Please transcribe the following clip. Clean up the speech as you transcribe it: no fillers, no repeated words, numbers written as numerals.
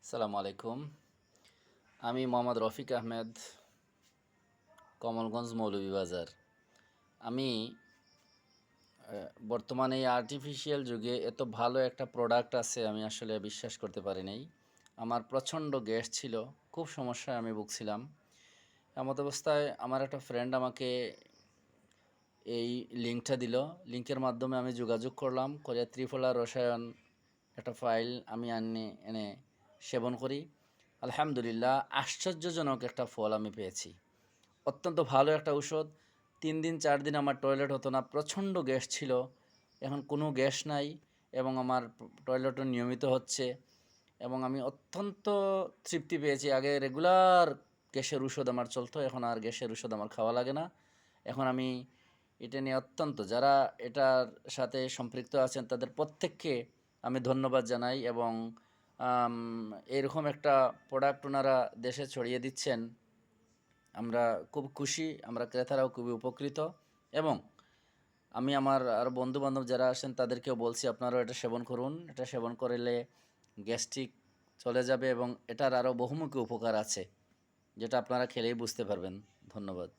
আসসালামু আলাইকুম। আমি মোহাম্মদ রফিক আহমেদ, কমলগঞ্জ মৌলভীবাজার। আমি বর্তমানে এই আর্টিফিশিয়াল যুগে এত ভালো একটা প্রোডাক্ট আছে আমি আসলে বিশ্বাস করতে পারি নাই। আমার প্রচণ্ড গ্যাস ছিল, খুব সমস্যায় আমি ভুগছিলাম। এমত অবস্থায় আমার একটা ফ্রেন্ড আমাকে এই লিঙ্কটা দিল। লিঙ্কের মাধ্যমে আমি যোগাযোগ করলাম, করে ত্রিফলা রসায়ন একটা ফাইল আমি এনে সেবন করি। আলহামদুলিল্লাহ, আশ্চর্যজনক একটা ফল আমি পেয়েছি। অত্যন্ত ভালো একটা ঔষধ। 3 দিন 4 দিন আমার টয়লেট হতো না, প্রচণ্ড গ্যাস ছিল। এখন কোনো গ্যাস নাই এবং আমার টয়লেটও নিয়মিত হচ্ছে এবং আমি অত্যন্ত তৃপ্তি পেয়েছি। আগে রেগুলার গ্যাসের ওষুধ আমার চলতো, এখন আর গ্যাসের ওষুধ আমার খাওয়া লাগে না। এখন আমি এটা নিয়ে অত্যন্ত, যারা এটার সাথে সম্পৃক্ত আছেন তাদের প্রত্যেককে আমি ধন্যবাদ জানাই এবং আম এরকম একটা প্রোডাক্ট ওনারা দেশে ছড়িয়ে দিচ্ছেন। আমরা খুব খুশি, আমরা ক্রেতারাও খুবই উপকৃত এবং আমি আমার আরও বন্ধুবান্ধব যারা আসেন তাদেরকেও বলছি আপনারাও এটা সেবন করুন। এটা সেবন করলে গ্যাস্ট্রিক চলে যাবে এবং এটার আরও বহুমুখী উপকার আছে, যেটা আপনারা খেলেই বুঝতে পারবেন। ধন্যবাদ।